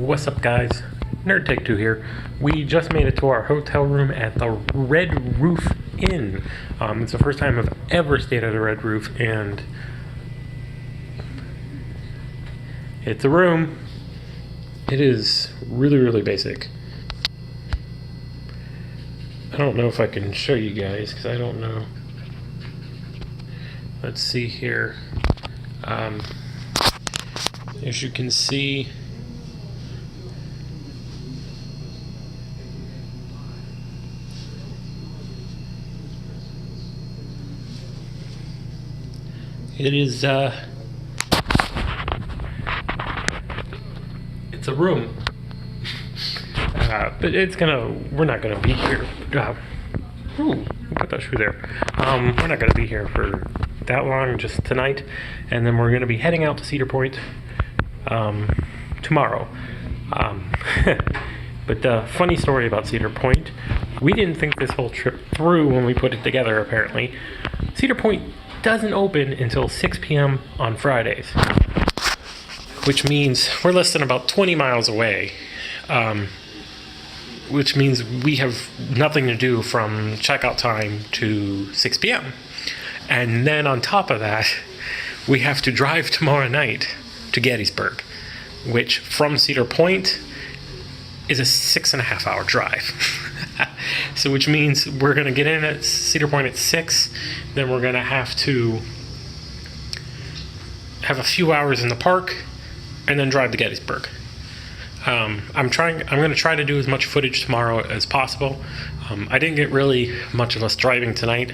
What's up, guys? Nerd Take 2 here. We just made it to our hotel room at the Red Roof Inn. It's the first time I've ever stayed at a Red Roof, and it's a room. It is really, really basic. I don't know if I can show you guys because I don't know. Let's see here. As you can see, it is, it's a room, but we're not gonna be here, put that shoe there, we're not gonna be here for that long, just tonight, and then we're gonna be heading out to Cedar Point, tomorrow. But the funny story about Cedar Point, we didn't think this whole trip through when we put it together, apparently. Cedar Point doesn't open until 6 p.m. on Fridays, which means we're less than about 20 miles away, which means we have nothing to do from checkout time to 6 p.m. And then on top of that, we have to drive tomorrow night to Gettysburg, which from Cedar Point is a 6.5 hour drive. So which means we're going to get in at Cedar Point at 6, then we're going to have a few hours in the park, and then drive to Gettysburg. I'm going to try to do as much footage tomorrow as possible. I didn't get really much of us driving tonight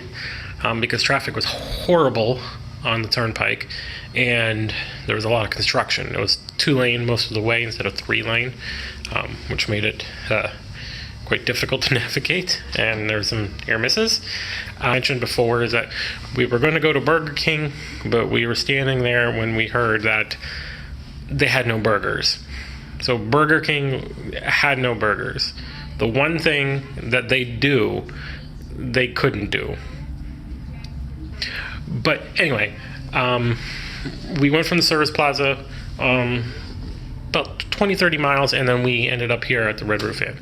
because traffic was horrible on the turnpike, and there was a lot of construction. It was 2-lane most of the way instead of 3-lane, which made it quite difficult to navigate, and there's some near misses. I mentioned before is that we were going to go to Burger King, but we were standing there when we heard that they had no burgers. So Burger King had no burgers. The one thing that they do, they couldn't do. But anyway, we went from the service plaza about 20-30 miles, and then we ended up here at the Red Roof Inn.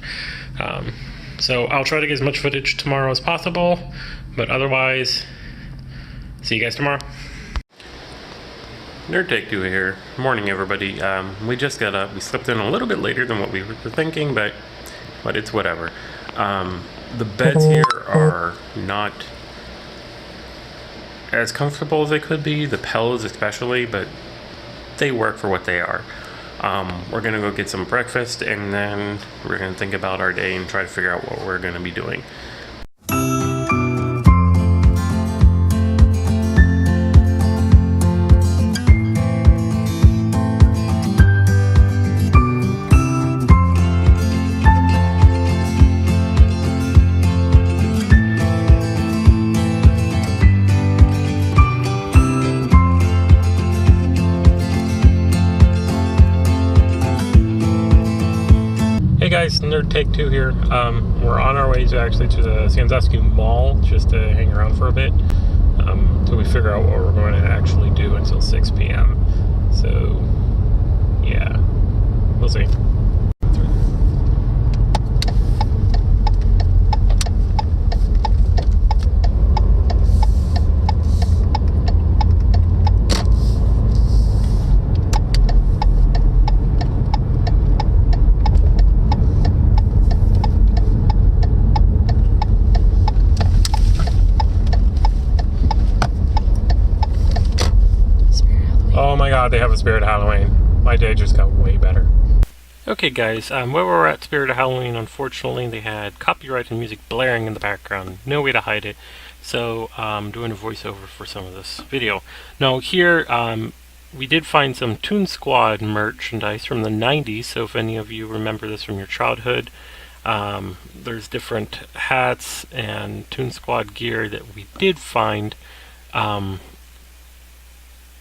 So I'll try to get as much footage tomorrow as possible, but otherwise, see you guys tomorrow. Nerd Take 2 here. Morning, everybody. We just got up. We slept in a little bit later than what we were thinking, but it's whatever. The beds here are not as comfortable as they could be, the pillows especially, but they work for what they are. We're gonna go get some breakfast, and then we're gonna think about our day and try to figure out what we're gonna be doing. Hey guys, Nerd Take 2 here. We're on our way to the Sandusky Mall just to hang around for a bit until we figure out what we're going to actually do until 6 p.m. So, yeah, we'll see. Oh my god, they have a Spirit of Halloween. My day just got way better. Okay guys, where we're at Spirit of Halloween, unfortunately they had copyrighted music blaring in the background. No way to hide it. So I'm doing a voiceover for some of this video. Now here, we did find some Toon Squad merchandise from the 90s, so if any of you remember this from your childhood, There's different hats and Toon Squad gear that we did find. And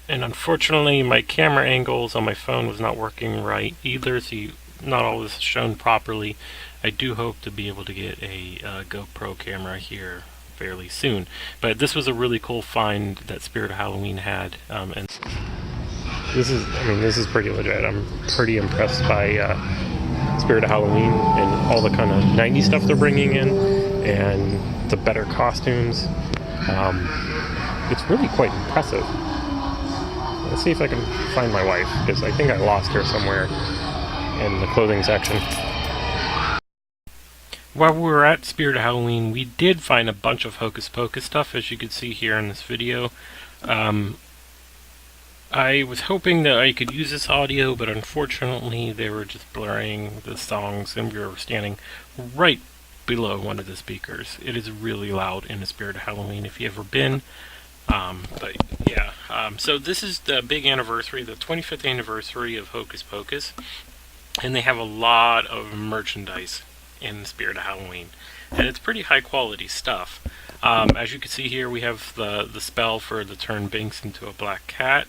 unfortunately, my camera angles on my phone was not working right either, so not always shown properly. I do hope to be able to get a GoPro camera here fairly soon. But this was a really cool find that Spirit of Halloween had, and this is pretty legit. I'm pretty impressed by Spirit of Halloween and all the kind of 90s stuff they're bringing in, and the better costumes. It's really quite impressive. Let's see if I can find my wife, because I think I lost her somewhere in the clothing section. While we were at Spirit of Halloween, we did find a bunch of Hocus Pocus stuff, as you can see here in this video. I was hoping that I could use this audio, but unfortunately they were just blurring the songs, and we were standing right below one of the speakers. It is really loud in the Spirit of Halloween if you've ever been. But yeah, so this is the big anniversary, the 25th anniversary of Hocus Pocus, and they have a lot of merchandise in the Spirit of Halloween, and it's pretty high quality stuff. As you can see here, we have the spell for the turn Binks into a black cat.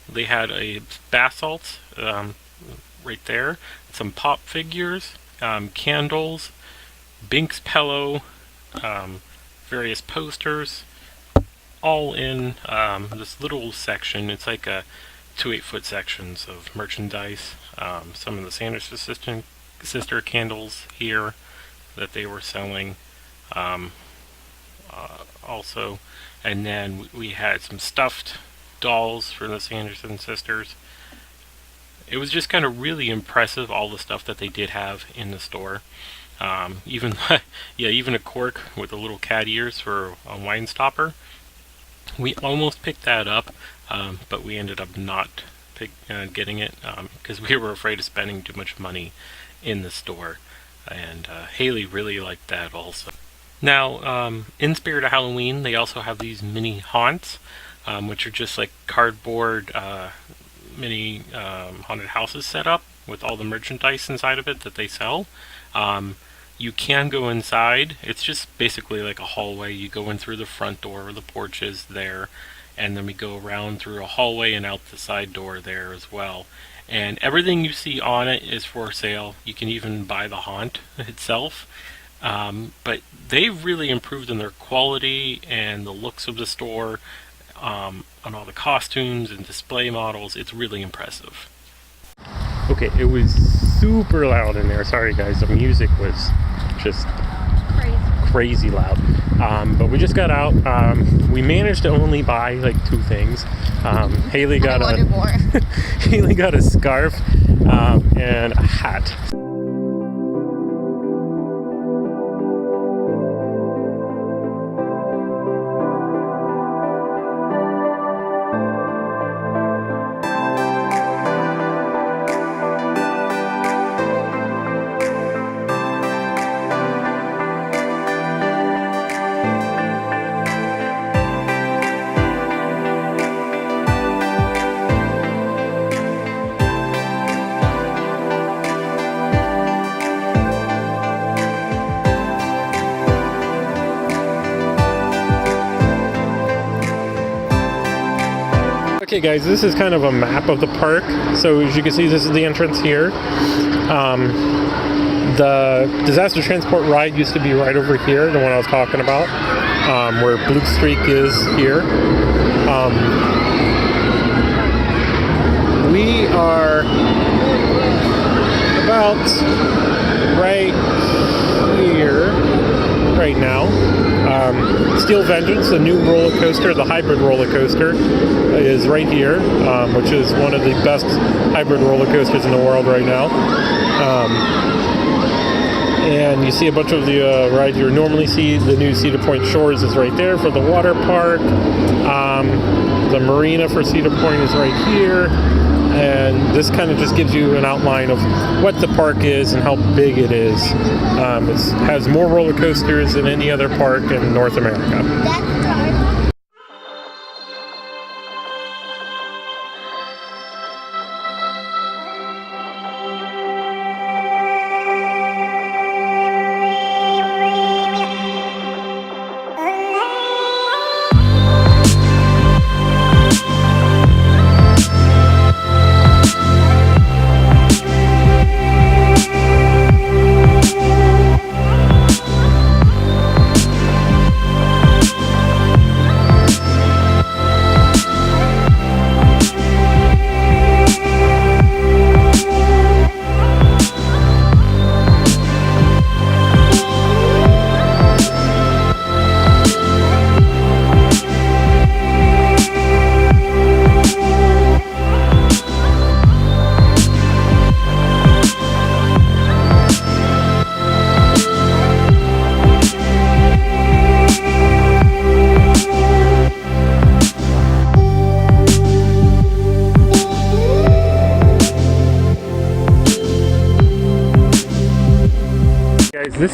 They had a bath salt right there, some pop figures, candles, Binks pillow, various posters, all in this little section. It's like 2 8-foot sections of merchandise. Some of the Sanders sister candles here that they were selling also, and then we had some stuffed dolls for the Sanderson sisters. It was just kind of really impressive, all the stuff that they did have in the store. Even a cork with the little cat ears for a wine stopper. We almost picked that up, but we ended up not getting it because we were afraid of spending too much money in the store. And Haley really liked that also. Now, in Spirit of Halloween, they also have these mini haunts, which are just like cardboard mini haunted houses set up with all the merchandise inside of it that they sell. You can go inside. It's just basically like a hallway. You go in through the front door where the porch is there, and then we go around through a hallway and out the side door there as well. And everything you see on it is for sale. You can even buy the haunt itself. But they've really improved in their quality and the looks of the store, on all the costumes and display models. It's really impressive. Okay, it was super loud in there. Sorry guys, the music was just crazy loud. But we just got out. We managed to only buy like 2 things. Haley got Haley got a scarf and a hat. Okay guys, this is kind of a map of the park. So as you can see, this is the entrance here. The disaster transport ride used to be right over here, the one I was talking about, where Blue Streak is here. We are about right here right now. Steel Vengeance, the new roller coaster, the hybrid roller coaster, is right here, which is one of the best hybrid roller coasters in the world right now. And you see a bunch of the rides you would normally see. The new Cedar Point Shores is right there for the water park. The marina for Cedar Point is right here. And this kind of just gives you an outline of what the park is and how big it is. It has more roller coasters than any other park in North America.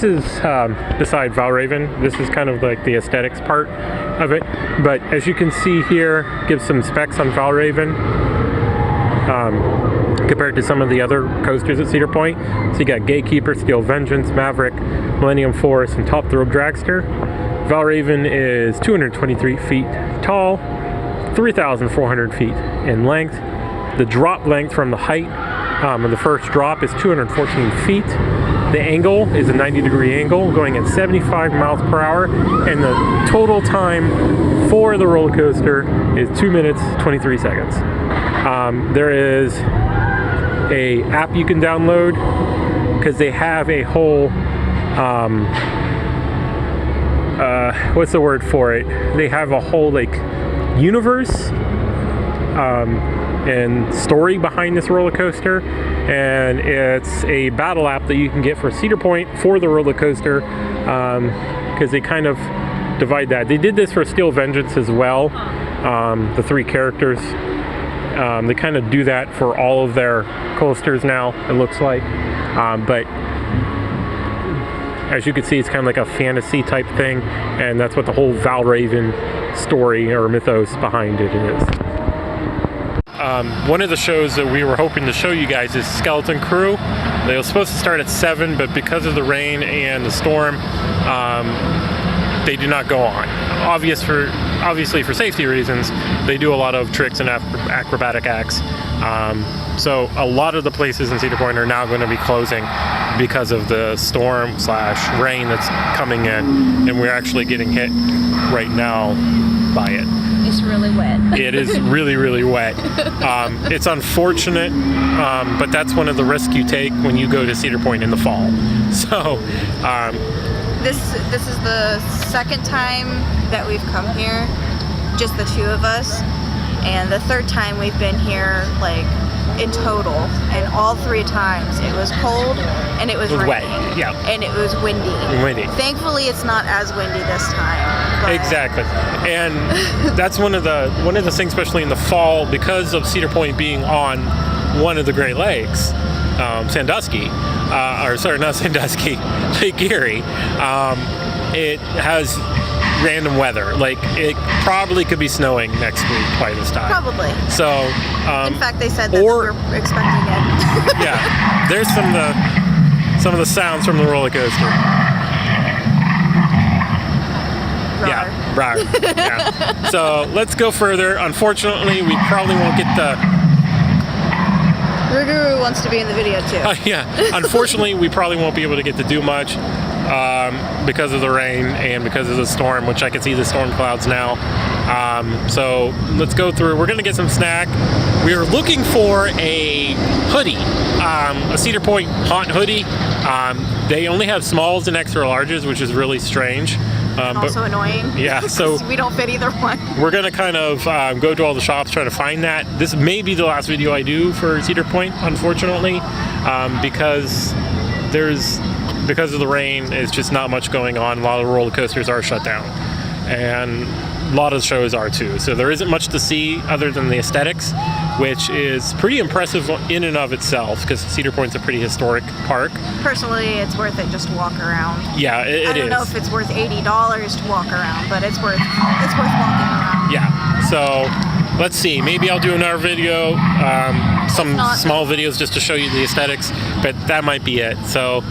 this is beside Valraven. This is kind of like the aesthetics part of it. But as you can see here, gives some specs on Valraven compared to some of the other coasters at Cedar Point. So you got Gatekeeper, Steel Vengeance, Maverick, Millennium Force, and Top Thrill Dragster. Valraven is 223 feet tall, 3,400 feet in length. The drop length from the height of the first drop is 214 feet. The angle is a 90-degree angle going at 75 miles per hour, and the total time for the roller coaster is 2 minutes 23 seconds. There is a app you can download because they have a whole what's the word for it? They have a whole like universe and story behind this roller coaster, and it's a battle app that you can get for Cedar Point for the roller coaster, because they kind of divide that. They did this for Steel Vengeance as well, the 3 characters. They kind of do that for all of their coasters now, it looks like, but as you can see, it's kind of like a fantasy type thing, and that's what the whole Valraven story or mythos behind it is. One of the shows that we were hoping to show you guys is Skeleton Crew. They were supposed to start at 7, but because of the rain and the storm, they did not go on. Obviously for safety reasons, they do a lot of tricks and acrobatic acts. So a lot of the places in Cedar Point are now going to be closing because of the storm / rain that's coming in, and we're actually getting hit right now by it. It's really wet. It is really, really wet. It's unfortunate, but that's one of the risks you take when you go to Cedar Point in the fall. So, This is the second time that we've come here, just the 2 of us, and the 3rd time we've been here, like, in total, and all 3 times it was cold and it was raining. Wet, yeah, and it was windy. Thankfully, it's not as windy this time. But... Exactly, and that's one of the things, especially in the fall, because of Cedar Point being on one of the Great Lakes, Sandusky, or sorry, not Sandusky, Lake Erie. It has random weather. Like, it probably could be snowing next week by this time. Probably. So, in fact, they said that we're expecting it. Yeah, there's some of the sounds from the roller coaster. Rawr. Yeah, rawr. Yeah. So let's go further. Unfortunately, we probably won't get the. Ruguru wants to be in the video too. Yeah. Unfortunately, we probably won't be able to get to do much because of the rain and because of the storm, which I can see the storm clouds now. So let's go through. We're gonna get some snack. We are looking for a hoodie, a Cedar Point Haunt hoodie. They only have smalls and extra larges, which is really strange. And also annoying. Yeah, so we don't fit either one. We're gonna kind of go to all the shops trying to find that. This may be the last video I do for Cedar Point, unfortunately, because of the rain, it's just not much going on. A lot of roller coasters are shut down, and a lot of shows are too. So there isn't much to see other than the aesthetics, which is pretty impressive in and of itself, because Cedar Point's a pretty historic park. Personally, it's worth it just to walk around. Yeah, it is. I don't know if it's worth $80 to walk around, but it's worth walking around. Yeah. So let's see. Maybe I'll do another video, some small videos just to show you the aesthetics, but that might be it. So